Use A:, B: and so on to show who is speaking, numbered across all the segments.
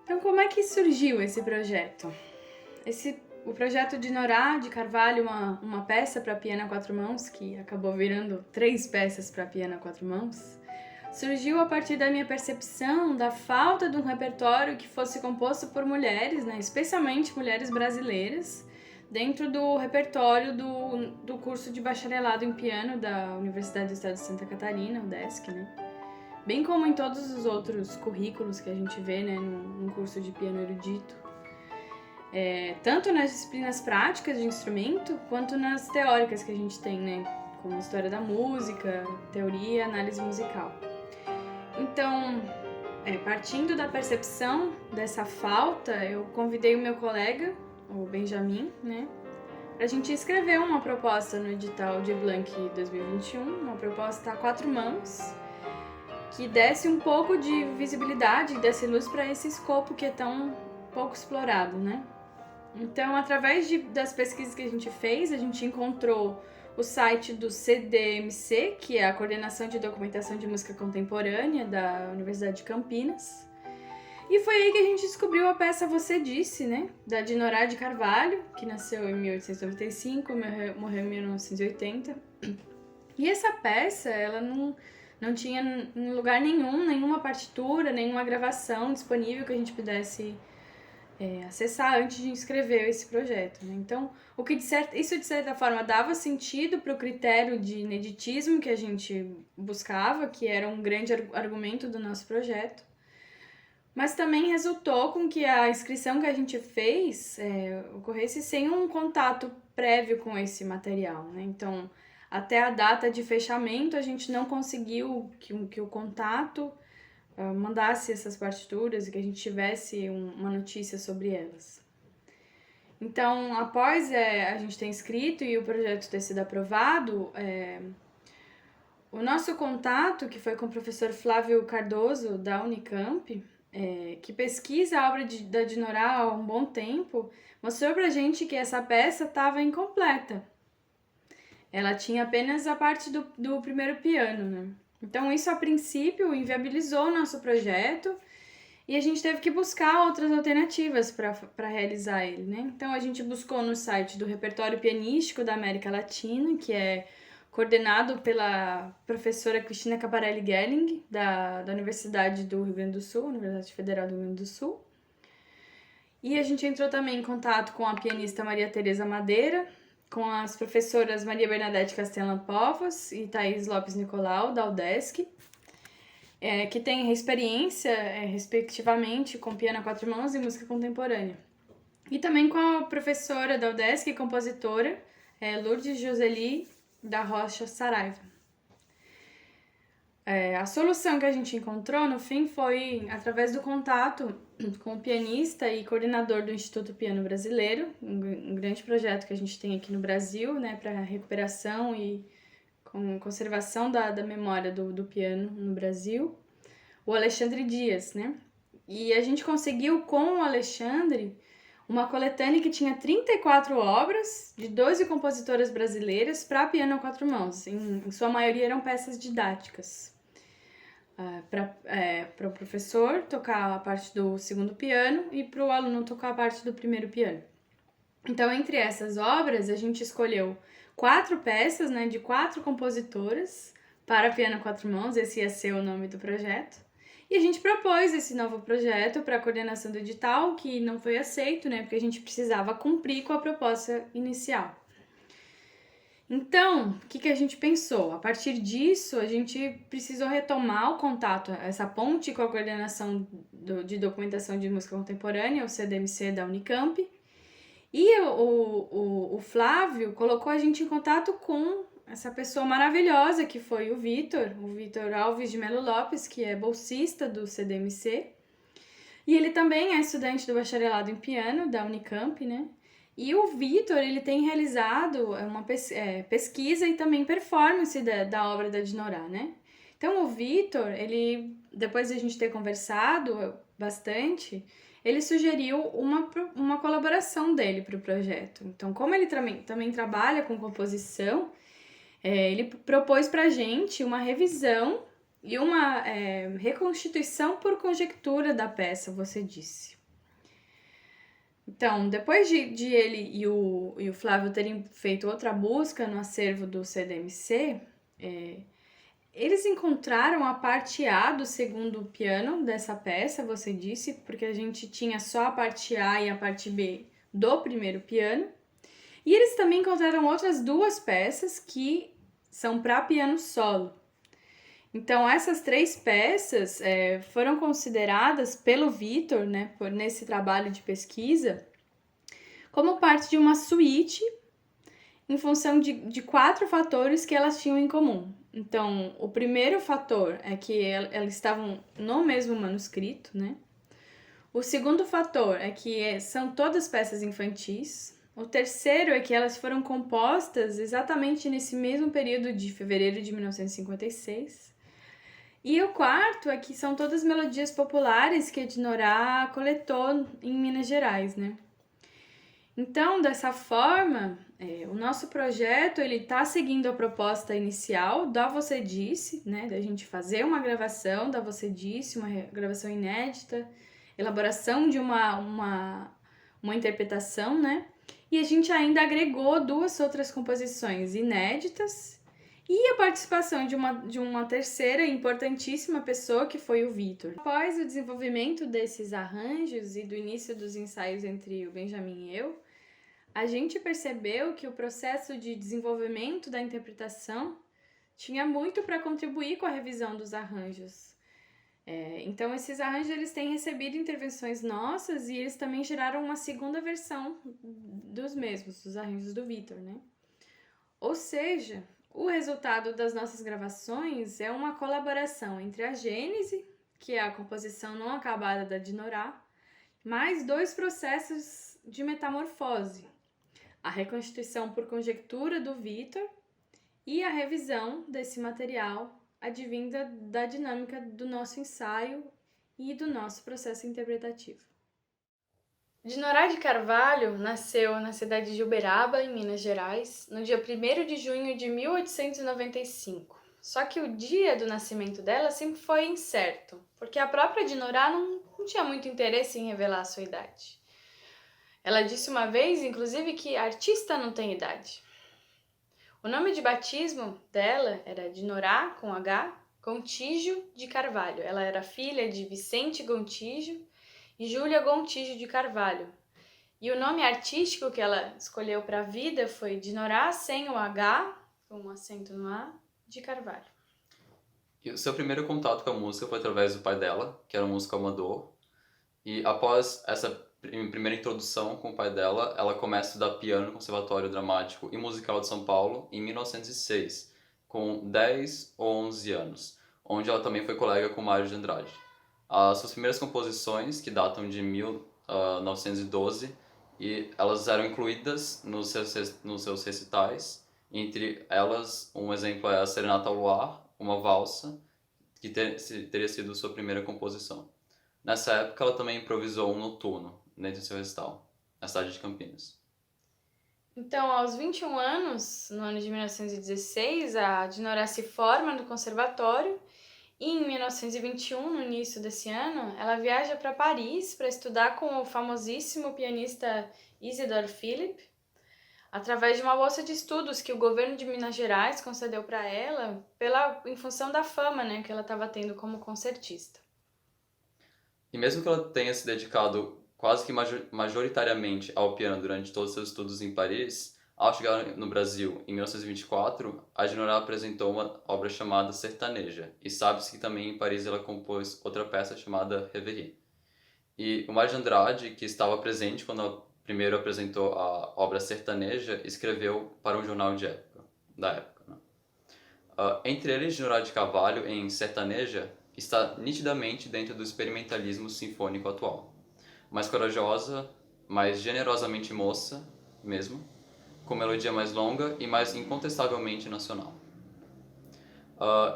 A: Então, como é que surgiu esse projeto? O projeto de Norá de Carvalho, uma peça para piano a quatro mãos, que acabou virando 3 peças para piano a quatro mãos, surgiu a partir da minha percepção da falta de um repertório que fosse composto por mulheres, né, especialmente mulheres brasileiras, dentro do repertório do curso de bacharelado em piano da Universidade do Estado de Santa Catarina, o UDESC, né? Bem como em todos os outros currículos que a gente vê, né, num curso de piano erudito. Tanto nas disciplinas práticas de instrumento, quanto nas teóricas que a gente tem, né, como história da música, teoria e análise musical. Então, partindo da percepção dessa falta, eu convidei o meu colega, o Benjamin, né, para a gente escrever uma proposta no edital de Blanc 2021, uma proposta a 4 mãos, que desse um pouco de visibilidade e desse luz para esse escopo que é tão pouco explorado, né? Então, através das pesquisas que a gente fez, a gente encontrou o site do CDMC, que é a Coordenação de Documentação de Música Contemporânea da Universidade de Campinas. E foi aí que a gente descobriu a peça Você Disse, né? Da Dinorá de Carvalho, que nasceu em 1895, morreu em 1980. E essa peça, ela não tinha em lugar nenhum, nenhuma partitura, nenhuma gravação disponível que a gente pudesse acessar antes de escrever esse projeto, né? Então, isso de certa forma dava sentido para o critério de ineditismo que a gente buscava, que era um grande argumento do nosso projeto, mas também resultou com que a inscrição que a gente fez ocorresse sem um contato prévio com esse material, né? Então, até a data de fechamento, a gente não conseguiu que o contato mandasse essas partituras e que a gente tivesse uma notícia sobre elas. Então, após a gente ter inscrito e o projeto ter sido aprovado, o nosso contato, que foi com o professor Flávio Cardoso, da Unicamp, que pesquisa a obra da Dinorá há um bom tempo, mostrou pra gente que essa peça estava incompleta. Ela tinha apenas a parte do primeiro piano, né? Então, isso a princípio inviabilizou o nosso projeto e a gente teve que buscar outras alternativas para realizar ele, né? Então, a gente buscou no site do Repertório Pianístico da América Latina, que é coordenado pela professora Cristina Caparelli Gelling, da Universidade do Rio Grande do Sul, Universidade Federal do Rio Grande do Sul. E a gente entrou também em contato com a pianista Maria Tereza Madeira, com as professoras Maria Bernadette Castellan Povos e Thaís Lopes Nicolau, da UDESC, que têm experiência, respectivamente, com piano a 4 mãos e música contemporânea. E também com a professora da UDESC e compositora, Lourdes Joseli da Rocha Saraiva. A solução que a gente encontrou, no fim, foi através do contato com o pianista e coordenador do Instituto Piano Brasileiro, um grande projeto que a gente tem aqui no Brasil, né, para recuperação e conservação da memória do piano no Brasil, o Alexandre Dias, né? E a gente conseguiu com o Alexandre uma coletânea que tinha 34 obras de 12 compositoras brasileiras para piano a 4 mãos. Em sua maioria eram peças didáticas. Para o professor tocar a parte do segundo piano e para o aluno tocar a parte do primeiro piano. Então, entre essas obras, a gente escolheu 4 peças, né, de 4 compositoras para piano a 4 mãos, esse ia ser o nome do projeto. E a gente propôs esse novo projeto para a coordenação do edital, que não foi aceito, né, porque a gente precisava cumprir com a proposta inicial. Então, o que a gente pensou? A partir disso, a gente precisou retomar o contato, essa ponte com a coordenação de documentação de música contemporânea, o CDMC da Unicamp, e o Flávio colocou a gente em contato com essa pessoa maravilhosa que foi o Vitor Alves de Melo Lopes, que é bolsista do CDMC, e ele também é estudante do bacharelado em piano da Unicamp, né? E o Vitor, ele tem realizado uma pesquisa e também performance da obra da Dinorá, né? Então, o Vitor, ele, depois de a gente ter conversado bastante, ele sugeriu uma colaboração dele para o projeto. Então, como ele também trabalha com composição, ele propôs para a gente uma revisão e uma reconstituição por conjectura da peça, Você Disse. Então, depois de ele e o Flávio terem feito outra busca no acervo do CDMC, eles encontraram a parte A do segundo piano dessa peça, você disse, porque a gente tinha só a parte A e a parte B do primeiro piano. E eles também encontraram outras duas peças que são para piano solo. Então, essas 3 peças foram consideradas pelo Victor, né, nesse trabalho de pesquisa, como parte de uma suíte em função de 4 fatores que elas tinham em comum. Então, o primeiro fator é que elas estavam no mesmo manuscrito, né? O segundo fator é que são todas peças infantis. O terceiro é que elas foram compostas exatamente nesse mesmo período de fevereiro de 1956. E o quarto é que são todas melodias populares que Ednorá coletou em Minas Gerais, né? Então, dessa forma, o nosso projeto ele está seguindo a proposta inicial da Você Disse, né? Da gente fazer uma gravação da Você Disse, uma gravação inédita, elaboração de uma interpretação, né? E a gente ainda agregou 2 outras composições inéditas e a participação de uma terceira importantíssima pessoa, que foi o Victor. Após o desenvolvimento desses arranjos e do início dos ensaios entre o Benjamin e eu, a gente percebeu que o processo de desenvolvimento da interpretação tinha muito para contribuir com a revisão dos arranjos. Então, esses arranjos eles têm recebido intervenções nossas e eles também geraram uma segunda versão dos mesmos, dos arranjos do Victor, né? Ou seja, o resultado das nossas gravações é uma colaboração entre a Gênese, que é a composição não acabada da Dinorá, mais 2 processos de metamorfose, a reconstituição por conjectura do Victor e a revisão desse material advinda da dinâmica do nosso ensaio e do nosso processo interpretativo. Dinorá de Carvalho nasceu na cidade de Uberaba, em Minas Gerais, no dia 1º de junho de 1895. Só que o dia do nascimento dela sempre foi incerto, porque a própria Dinorá não tinha muito interesse em revelar a sua idade. Ela disse uma vez, inclusive, que artista não tem idade. O nome de batismo dela era Dinorá, com H, Gontijo de Carvalho. Ela era filha de Vicente Gontijo e Júlia Gontijo de Carvalho. E o nome artístico que ela escolheu para a vida foi Dinorá, sem o H, com um acento no A, de Carvalho.
B: E o seu primeiro contato com a música foi através do pai dela, que era um músico amador. E após essa primeira introdução com o pai dela, ela começa a estudar piano no Conservatório Dramático e Musical de São Paulo em 1906, com 10 ou 11 anos, onde ela também foi colega com Mário de Andrade. As suas primeiras composições, que datam de 1912, e elas eram incluídas nos seus recitais. Entre elas, um exemplo é a Serenata ao Luar, uma valsa, que teria sido sua primeira composição. Nessa época, ela também improvisou um noturno dentro do seu recital, na cidade de Campinas.
A: Então, aos 21 anos, no ano de 1916, a Dinorá se forma no conservatório e em 1921, no início desse ano, ela viaja para Paris para estudar com o famosíssimo pianista Isidor Philipp, através de uma bolsa de estudos que o governo de Minas Gerais concedeu para ela em função da fama, né, que ela estava tendo como concertista.
B: E mesmo que ela tenha se dedicado quase que majoritariamente ao piano durante todos os seus estudos em Paris, ao chegar no Brasil em 1924, a Dinorá apresentou uma obra chamada Sertaneja, e sabe-se que também em Paris ela compôs outra peça chamada Reverie. E o Mário de Andrade, que estava presente quando ela primeiro apresentou a obra Sertaneja, escreveu para um jornal da época. Né? Entre eles, Dinorá de Carvalho, em Sertaneja, está nitidamente dentro do experimentalismo sinfônico atual. Mais corajosa, mais generosamente moça, mesmo, com melodia mais longa e mais incontestavelmente nacional.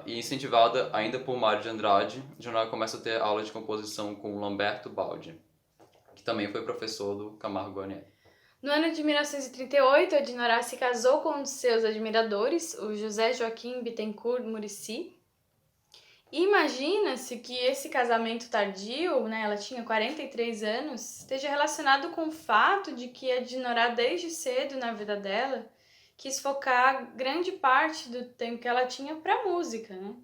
B: E incentivada ainda por Mário de Andrade, Dinorá começa a ter aula de composição com Lamberto Baldi, que também foi professor do Camargo Guarnieri.
A: No ano de 1938, a Dinorá se casou com um de seus admiradores, o José Joaquim Bittencourt Muricy, Imagina-se que esse casamento tardio, né, ela tinha 43 anos, esteja relacionado com o fato de que a Dinorah, desde cedo na vida dela, quis focar grande parte do tempo que ela tinha para música, né?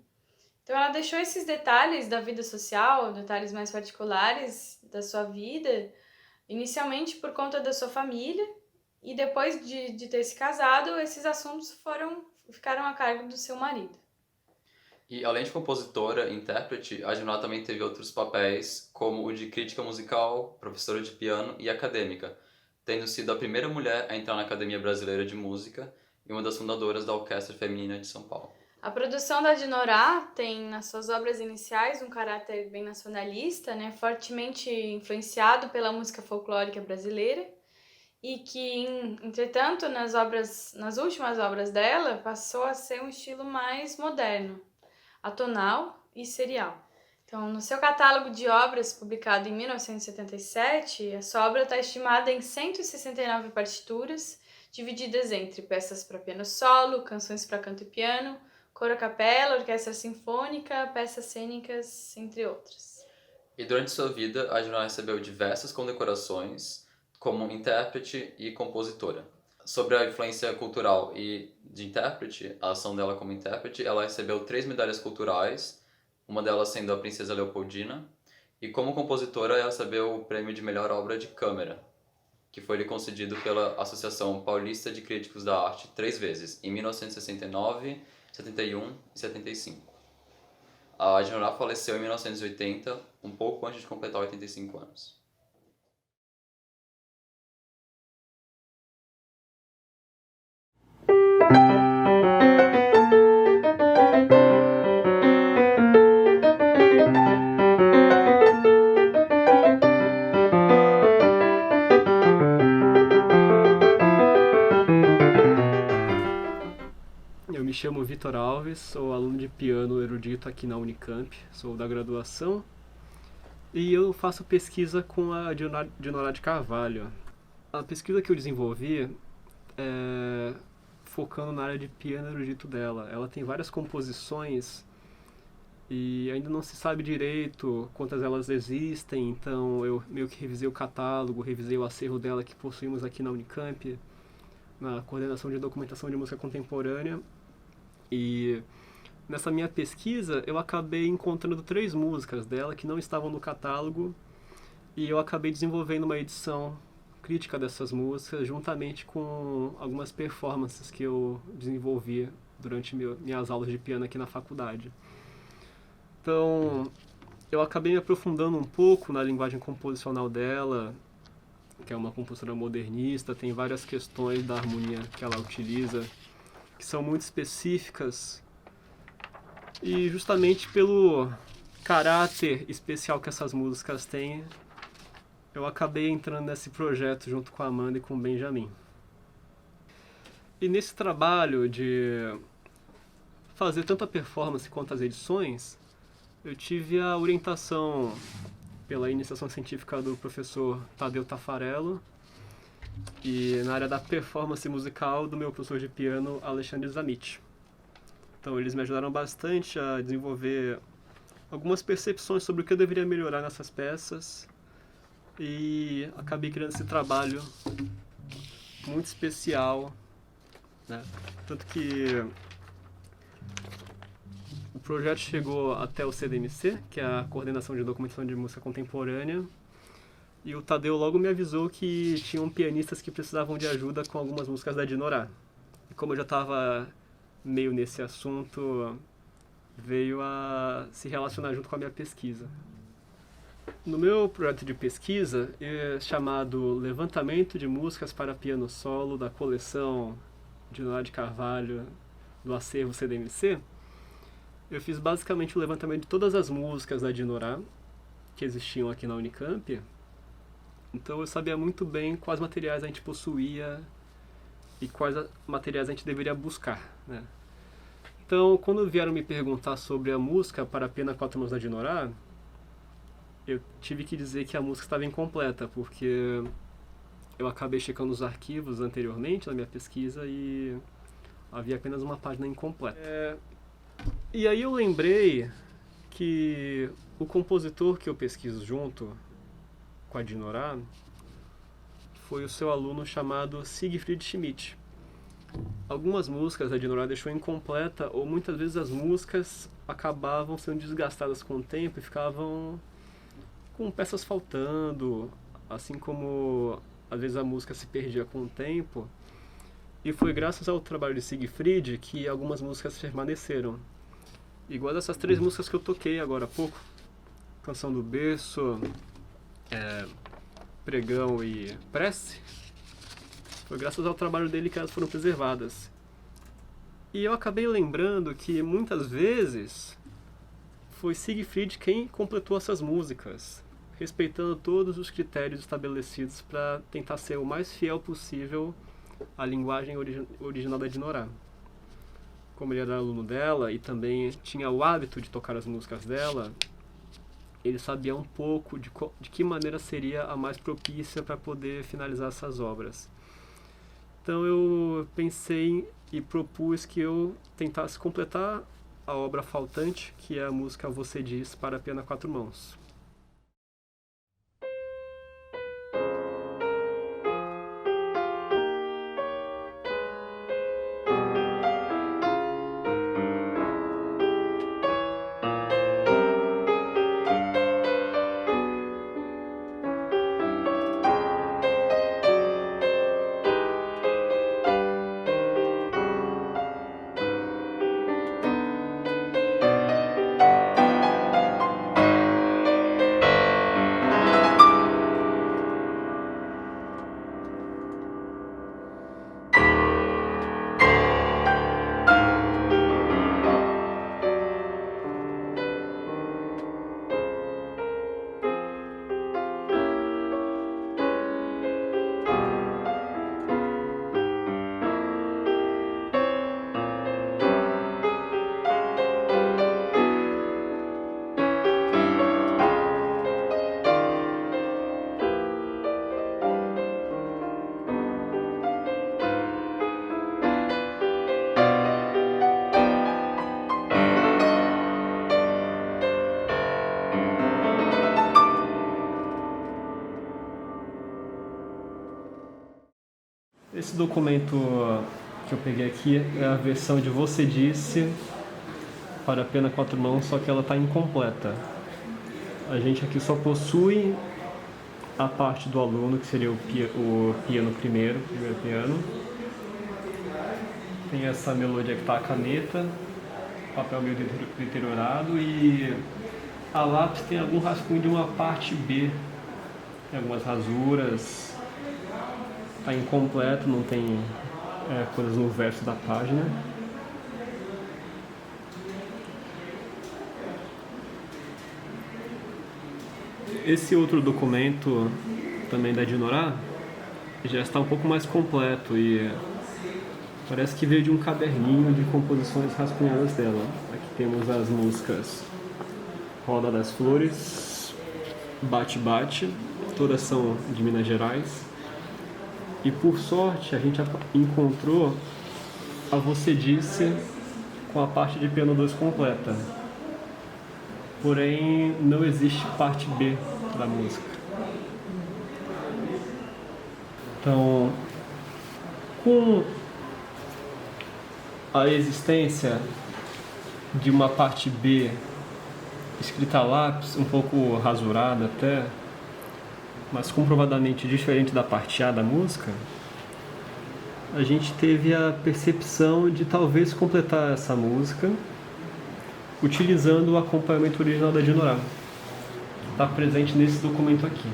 A: Então ela deixou esses detalhes da vida social, detalhes mais particulares da sua vida, inicialmente por conta da sua família, e depois de ter se casado, esses assuntos ficaram a cargo do seu marido.
B: E além de compositora e intérprete, a Dinorah também teve outros papéis, como o de crítica musical, professora de piano e acadêmica, tendo sido a primeira mulher a entrar na Academia Brasileira de Música e uma das fundadoras da Orquestra Feminina de São Paulo.
A: A produção da Dinorah tem, nas suas obras iniciais, um caráter bem nacionalista, né, fortemente influenciado pela música folclórica brasileira, e que, entretanto, nas últimas obras dela, passou a ser um estilo mais moderno, atonal e serial. Então, no seu catálogo de obras, publicado em 1977, a sua obra está estimada em 169 partituras, divididas entre peças para piano solo, canções para canto e piano, coro a capela, orquestra sinfônica, peças cênicas, entre outras.
B: E durante sua vida, a Dinorah recebeu diversas condecorações como intérprete e compositora. Sobre a influência cultural e de intérprete, a ação dela como intérprete, ela recebeu 3 medalhas culturais, uma delas sendo a Princesa Leopoldina, e como compositora ela recebeu o prêmio de melhor obra de câmara, que foi lhe concedido pela Associação Paulista de Críticos da Arte 3 vezes, em 1969, 71 e 75. A Dinorah faleceu em 1980, um pouco antes de completar 85 anos.
C: Eu me chamo Vitor Alves, sou aluno de piano erudito aqui na Unicamp, sou da graduação e eu faço pesquisa com a Dinorah de Carvalho. A pesquisa que eu desenvolvi é focando na área de piano erudito dela. Ela tem várias composições e ainda não se sabe direito quantas elas existem, então eu meio que revisei o catálogo, revisei o acervo dela que possuímos aqui na Unicamp, na Coordenação de Documentação de Música Contemporânea. E nessa minha pesquisa eu acabei encontrando 3 músicas dela que não estavam no catálogo e eu acabei desenvolvendo uma edição crítica dessas músicas juntamente com algumas performances que eu desenvolvi durante minhas aulas de piano aqui na faculdade. Então eu acabei me aprofundando um pouco na linguagem composicional dela, que é uma compositora modernista, tem várias questões da harmonia que ela utiliza que são muito específicas e justamente pelo caráter especial que essas músicas têm, eu acabei entrando nesse projeto junto com a Amanda e com o Benjamin. E nesse trabalho de fazer tanto a performance quanto as edições, eu tive a orientação pela iniciação científica do professor Tadeu Tafarello, e na área da performance musical do meu professor de piano, Alexandre Zamit. Então eles me ajudaram bastante a desenvolver algumas percepções sobre o que eu deveria melhorar nessas peças e acabei criando esse trabalho muito especial, né? Tanto que o projeto chegou até o CDMC, que é a Coordenação de Documentação de Música Contemporânea, e o Tadeu logo me avisou que tinham pianistas que precisavam de ajuda com algumas músicas da Dinorah. E como eu já estava meio nesse assunto, veio a se relacionar junto com a minha pesquisa. No meu projeto de pesquisa, chamado Levantamento de Músicas para Piano Solo da coleção Dinorah de Carvalho do acervo CDMC, eu fiz basicamente o levantamento de todas as músicas da Dinorah que existiam aqui na Unicamp. Então eu sabia muito bem quais materiais a gente possuía e quais materiais a gente deveria buscar, né? Então, quando vieram me perguntar sobre a música para piano a 4 mãos da Dinorah, eu tive que dizer que a música estava incompleta, porque eu acabei checando os arquivos anteriormente na minha pesquisa e havia apenas uma página incompleta. E aí eu lembrei que o compositor que eu pesquiso junto com a Dinorah foi o seu aluno chamado Siegfried Schmidt. Algumas músicas a Dinorah deixou incompleta, ou muitas vezes as músicas acabavam sendo desgastadas com o tempo e ficavam com peças faltando, assim como às vezes a música se perdia com o tempo. E foi graças ao trabalho de Siegfried que algumas músicas permaneceram. Igual dessas 3 músicas que eu toquei agora há pouco. Canção do Berço, Pregão e Prece. Foi graças ao trabalho dele que elas foram preservadas. E eu acabei lembrando que muitas vezes foi Siegfried quem completou essas músicas, respeitando todos os critérios estabelecidos para tentar ser o mais fiel possível à linguagem original da Dinorah. Como ele era aluno dela e também tinha o hábito de tocar as músicas dela, ele sabia um pouco de que maneira seria a mais propícia para poder finalizar essas obras. Então eu pensei e propus que eu tentasse completar a obra faltante, que é a música Você Diz para piano a 4 mãos. Esse documento que eu peguei aqui é a versão de Você Disse para piano a 4 mãos, só que ela está incompleta. A gente aqui só possui a parte do aluno, que seria o piano primeiro piano. Tem essa melodia que está a caneta, papel meio deteriorado, e a lápis tem algum rascunho de uma parte B, tem algumas rasuras. Está incompleto, não tem coisas no verso da página. Esse outro documento, também da Dinorah, já está um pouco mais completo e parece que veio de um caderninho de composições rascunhadas dela. Aqui temos as músicas Roda das Flores, Bate Bate, todas são de Minas Gerais. E por sorte a gente encontrou a Você Disse com a parte de piano 2 completa. Porém, não existe parte B da música. Então, com a existência de uma parte B escrita a lápis, um pouco rasurada até, mas comprovadamente diferente da parte A da música, a gente teve a percepção de talvez completar essa música utilizando o acompanhamento original da Dinorah, que está presente nesse documento aqui,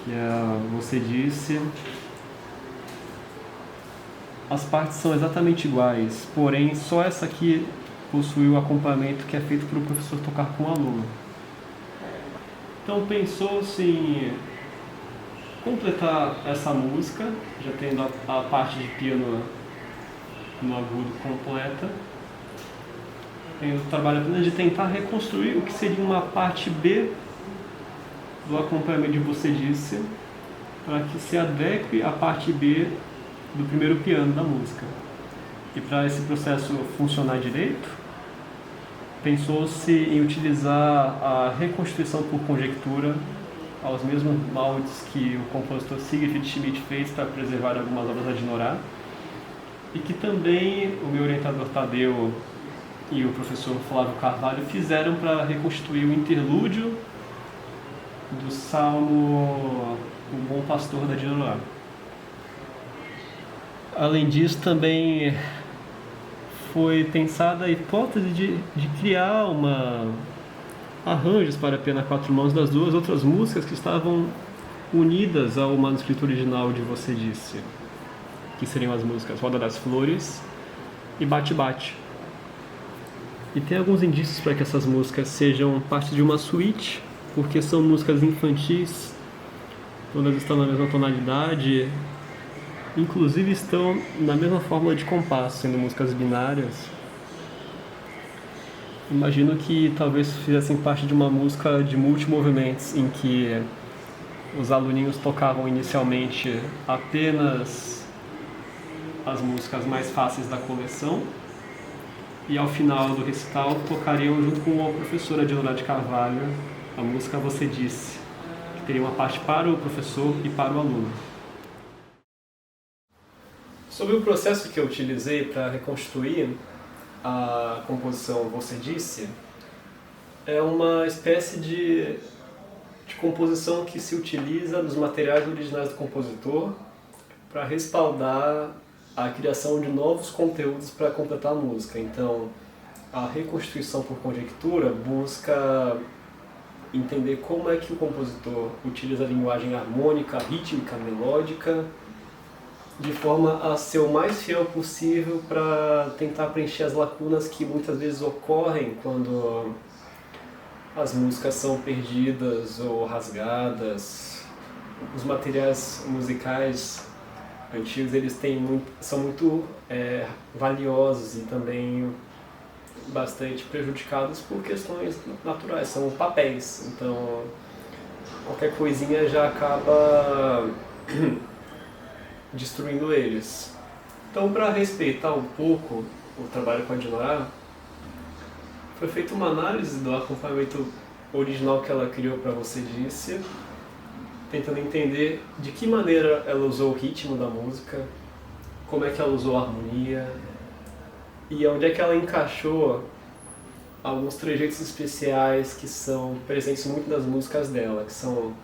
C: que é Você Disse. As partes são exatamente iguais, porém só essa aqui possui o acompanhamento que é feito para o professor tocar com o aluno. Então pensou-se em completar essa música, já tendo a parte de piano no agudo completa, tendo o trabalho apenas de tentar reconstruir o que seria uma parte B do acompanhamento de Você Disse, para que se adeque à parte B do primeiro piano da música. E para esse processo funcionar direito, pensou-se em utilizar a reconstituição por conjectura aos mesmos moldes que o compositor Siegfried Schmidt fez para preservar algumas obras da Dinorah, e que também o meu orientador Tadeu e o professor Flávio Carvalho fizeram para reconstituir o interlúdio do Salmo O Bom Pastor da Dinorah. Além disso, também foi pensada a hipótese de criar arranjos para piano a 4 mãos das duas outras músicas que estavam unidas ao manuscrito original de Você Disse, que seriam as músicas Roda das Flores e Bate Bate. E tem alguns indícios para que essas músicas sejam parte de uma suíte, porque são músicas infantis, todas estão na mesma tonalidade, inclusive estão na mesma fórmula de compasso, sendo músicas binárias. Imagino que talvez fizessem parte de uma música de multimovimentos, em que os aluninhos tocavam inicialmente apenas as músicas mais fáceis da coleção, e ao final do recital tocariam junto com a professora Dinorah de Carvalho a música Você Disse, que teria uma parte para o professor e para o aluno. Sobre o processo que eu utilizei para reconstruir a composição Você Disse, é uma espécie de composição que se utiliza dos materiais originais do compositor para respaldar a criação de novos conteúdos para completar a música. Então, a reconstituição por conjectura busca entender como é que o compositor utiliza a linguagem harmônica, rítmica, melódica, de forma a ser o mais fiel possível para tentar preencher as lacunas que muitas vezes ocorrem quando as músicas são perdidas ou rasgadas. Os materiais musicais antigos eles são muito valiosos e também bastante prejudicados por questões naturais, são papéis, então qualquer coisinha já acaba destruindo eles. Então, para respeitar um pouco o trabalho com a Dinorah, foi feita uma análise do acompanhamento original que ela criou para Você Disse, tentando entender de que maneira ela usou o ritmo da música, como é que ela usou a harmonia e onde é que ela encaixou alguns trejeitos especiais que são presentes muito nas músicas dela, que são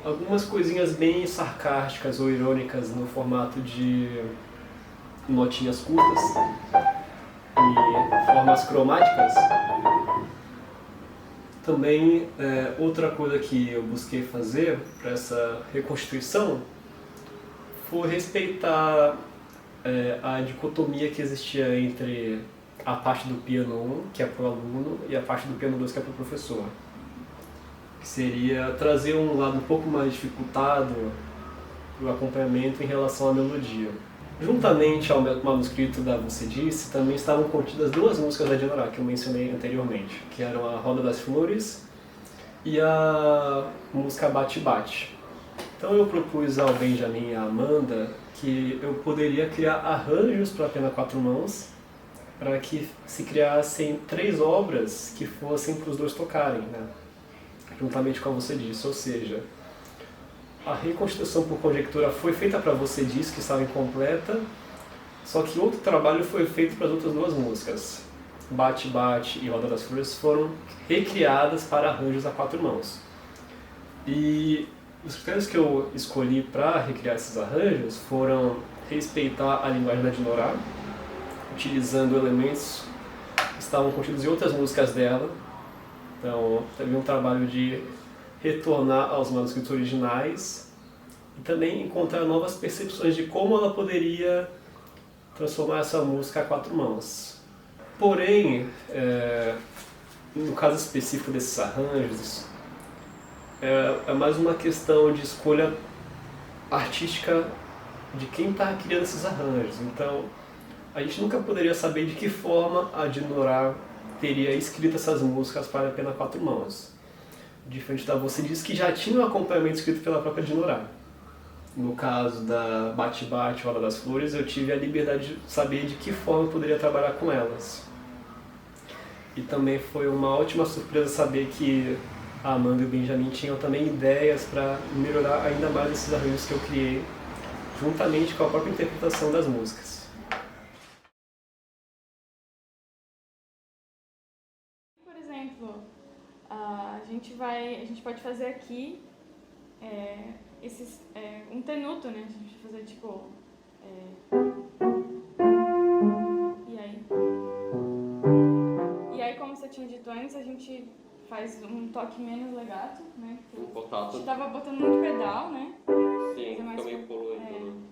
C: algumas coisinhas bem sarcásticas ou irônicas no formato de notinhas curtas e formas cromáticas. Também, outra coisa que eu busquei fazer para essa reconstituição foi respeitar a dicotomia que existia entre a parte do piano 1, que é para o aluno, e a parte do piano 2, que é para o professor. Que seria trazer um lado um pouco mais dificultado do acompanhamento em relação à melodia. Juntamente ao manuscrito da Você Disse, também estavam contidas duas músicas da Dinorah que eu mencionei anteriormente, que eram a Roda das Flores e a música Bate Bate. Então eu propus ao Benjamin e à Amanda que eu poderia criar arranjos para piano a 4 mãos para que se criassem 3 obras que fossem para os dois tocarem, né? Juntamente com a Você Disse, ou seja, a reconstituição por conjectura foi feita para Você Disse, que estava incompleta, só que outro trabalho foi feito para as outras duas músicas. Bate Bate e Roda das Flores foram recriadas para arranjos a 4 mãos. E os critérios que eu escolhi para recriar esses arranjos foram respeitar a linguagem da Dinorah, utilizando elementos que estavam contidos em outras músicas dela. Então, teve um trabalho de retornar aos manuscritos originais e também encontrar novas percepções de como ela poderia transformar essa música a 4 mãos. Porém, no caso específico desses arranjos, é mais uma questão de escolha artística de quem está criando esses arranjos. Então, a gente nunca poderia saber de que forma a Dinorah teria escrito essas músicas para piano a 4 mãos. Diferente da Você Disse, que já tinha um acompanhamento escrito pela própria Dinorah. No caso da Bate-Bate, Roda das Flores, eu tive a liberdade de saber de que forma eu poderia trabalhar com elas. E também foi uma ótima surpresa saber que a Amanda e o Benjamin tinham também ideias para melhorar ainda mais esses arranjos que eu criei, juntamente com a própria interpretação das músicas.
A: Por exemplo, a gente pode fazer aqui um tenuto, né? A gente vai fazer tipo... E aí, como você tinha dito antes, a gente faz um toque menos legato, né?
B: O
A: A
B: contato,
A: gente tava botando muito pedal, né?
B: sim,
A: Fazer mais
B: fica meio poluído,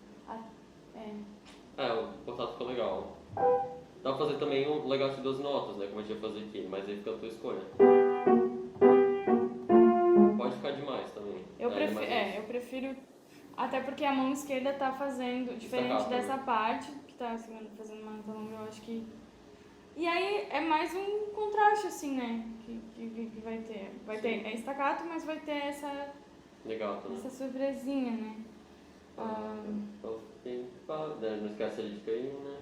A: É.
B: o contato fica legal. Dá pra fazer também um legato de 2 notas, né? Como a gente ia fazer aqui, mas aí fica a tua escolha. Pode ficar demais também.
A: Eu prefiro... Até porque a mão esquerda tá fazendo, diferente
B: Staccato,
A: dessa parte, que tá fazendo uma nota longa, eu acho que... E aí é mais um contraste, assim, né? Que vai ter. Vai ter staccato, mas vai ter essa surpresinha, né?
B: Não esquece ali de cair, né?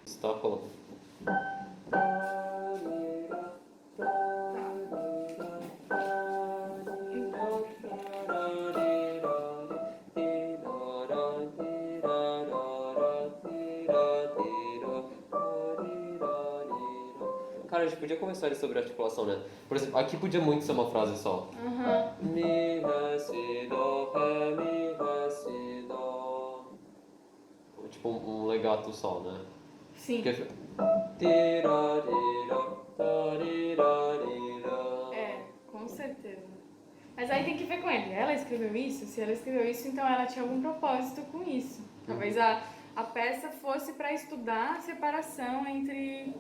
B: Stop. Cara, a gente podia conversar sobre articulação, né? Por exemplo, aqui podia muito ser uma frase só. Mi, ré, si, dó, ré, mi, ré, si, dó. Tipo um legato só, né?
A: Sim.
B: Porque...
A: Com certeza. Mas aí tem que ver com ele. Ela escreveu isso? Se ela escreveu isso, então ela tinha algum propósito com isso. Talvez a peça fosse para estudar a separação entre...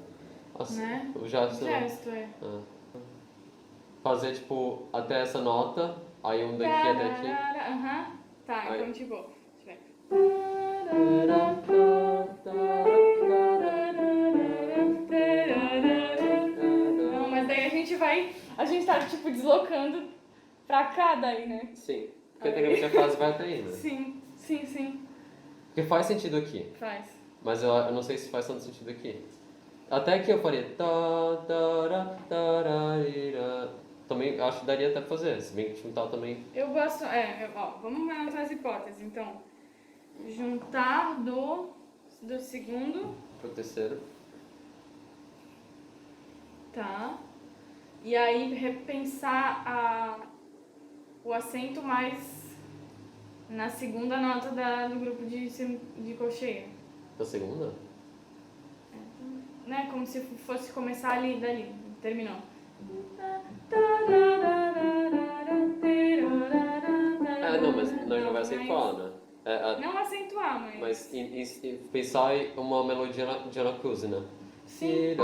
B: Nossa,
A: né?
B: o gesto, fazer tipo até essa nota, aí um daqui até aqui.
A: Tá,
B: aí.
A: então tipo... Deixa eu ver. Não, mas daí a gente tá tipo deslocando pra cá daí, né?
B: Sim, porque tecnicamente a frase vai até aí, né?
A: Sim.
B: Porque faz sentido aqui.
A: Faz.
B: Mas eu não sei se faz tanto sentido aqui. Até aqui eu faria também acho que daria até pra fazer, se bem que juntar também.
A: Eu gosto, vamos ver outras hipóteses, então. Juntar do segundo.
B: Pro terceiro.
A: Tá. E aí repensar o acento mais na segunda nota do grupo de cocheia.
B: Da segunda?
A: Né? Como se fosse começar ali, dali. Terminou.
B: Não, mas não já vai acentuar, né?
A: Não acentuar, mas...
B: Mas pensar em uma melodia de Ana Cruz, né?
A: Sim.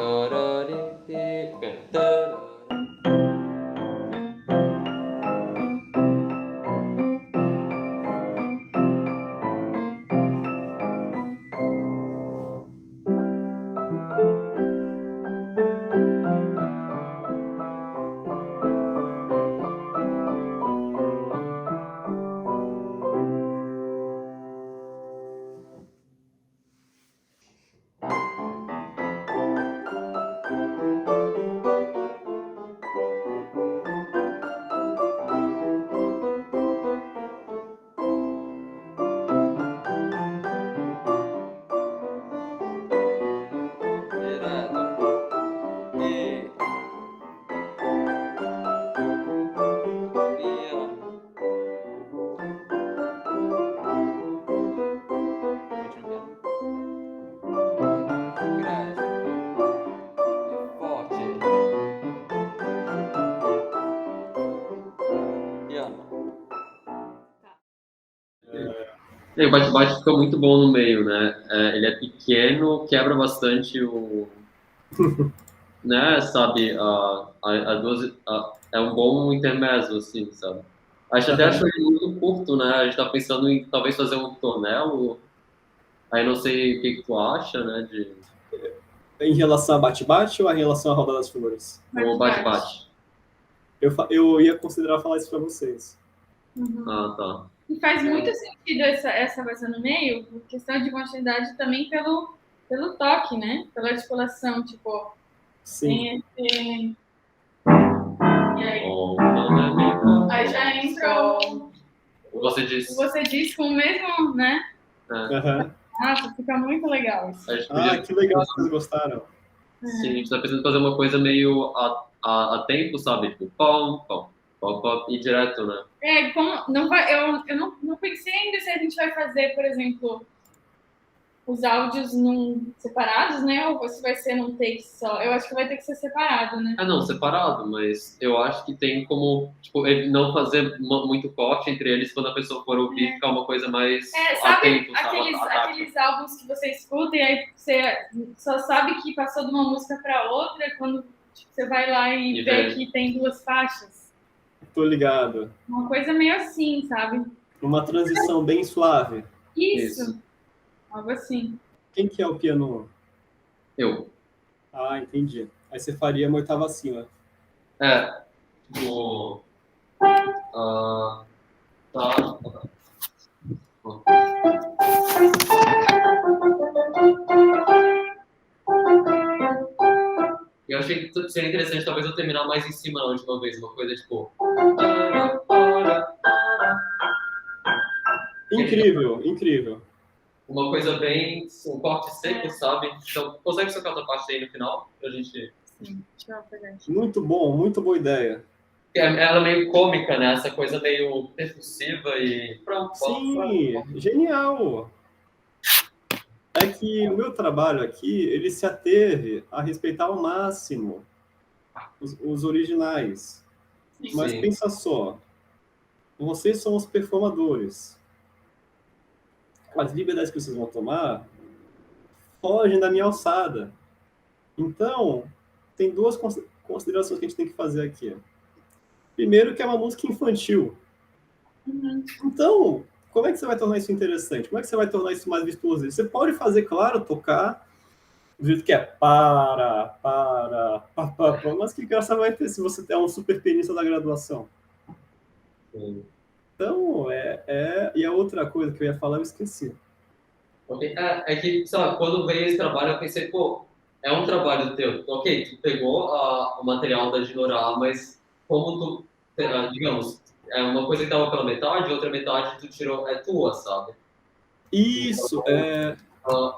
A: O bate-bate fica muito bom no meio, né? Ele é pequeno, quebra bastante o... né, sabe? É um bom intermezzo, assim, sabe? A gente até achou ele muito curto, né? A gente tá pensando em talvez fazer um tornelo. Aí não sei o que tu acha, né?
C: Em relação a bate-bate ou em relação à Roda das Flores?
D: O bate-bate.
C: Eu ia considerar falar isso para vocês.
D: Ah, tá.
A: E faz muito sentido essa versão no meio, por questão de continuidade também pelo toque, né? Pela articulação, tipo,
C: Sim.
A: tem esse... E aí? Aí já entrou
D: Você disse.
A: você disse com o mesmo, né?
C: Aham.
A: Nossa, fica muito legal isso.
D: A gente podia,
C: Que legal que vocês gostaram.
D: sim, a gente tá pensando em fazer uma coisa meio a tempo, sabe? Tipo, pom, pom, e direto, né?
A: Como não vai, eu não pensei ainda se a gente vai fazer, por exemplo, os áudios separados, né? Ou se vai ser num take só. Eu acho que vai ter que ser separado, né?
D: Não, separado, mas eu acho que tem como, tipo, ele não fazer muito corte entre eles quando a pessoa for ouvir, ficar uma coisa mais
A: Sabe
D: atento, sabe?
A: aqueles álbuns que você escuta e aí você só sabe que passou de uma música para outra quando tipo, você vai lá e vê que tem duas faixas?
C: Tô ligado.
A: Uma coisa meio assim, sabe?
C: Uma transição bem suave.
A: Isso. Algo assim.
C: Quem que é o piano?
D: Eu.
C: Ah, entendi. Aí você faria uma oitava acima.
D: Tipo... tá. Eu achei que seria interessante talvez eu terminar mais em cima na última vez, uma coisa tipo...
C: Incrível.
D: Uma coisa bem... um corte seco, sabe? Então, consegue socar outra parte aí no final? Pra gente...
A: Sim, deixa eu pegar aqui.
C: Muito boa ideia.
D: Ela é meio cômica, né? Essa coisa meio percussiva e... Pronto.
C: Sim, genial. É que o meu trabalho aqui, ele se ateve a respeitar ao máximo os originais. Mas
D: Sim.
C: pensa só, vocês são os performadores. As liberdades que vocês vão tomar fogem da minha alçada. Então, tem duas considerações que a gente tem que fazer aqui. Primeiro, que é uma música infantil. Então, como é que você vai tornar isso interessante? Como é que você vai tornar isso mais virtuoso? Você pode fazer, claro, tocar do jeito que é para, mas que graça vai ter se você der um super pianista da graduação?
D: Sim.
C: Então, e a outra coisa que eu ia falar, eu esqueci.
D: Okay. É que, sei lá, quando veio esse trabalho, eu pensei, pô, é um trabalho teu. Ok, tu pegou o material da Dinorah, mas como tu, digamos, é uma coisa que estava pela metade, outra metade tu tirou, é tua, sabe?
C: Isso,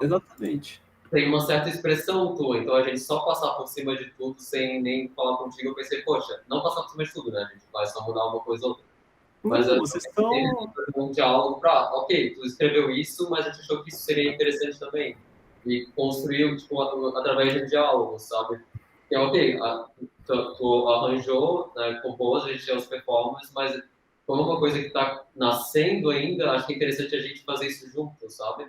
C: exatamente.
D: Tem uma certa expressão tua, então a gente só passar por cima de tudo sem nem falar contigo, eu pensei, poxa, não passar por cima de tudo, né? A gente vai só mudar uma coisa ou outra. Mas
C: vocês estão...
D: um diálogo para, ok, tu escreveu isso, mas a gente achou que isso seria interessante também. E construiu, tipo, através de um diálogo, sabe? Que é ok, tu arranjou, né, compôs, a gente tem os performances, mas como uma coisa que está nascendo ainda, acho que é interessante a gente fazer isso junto, sabe?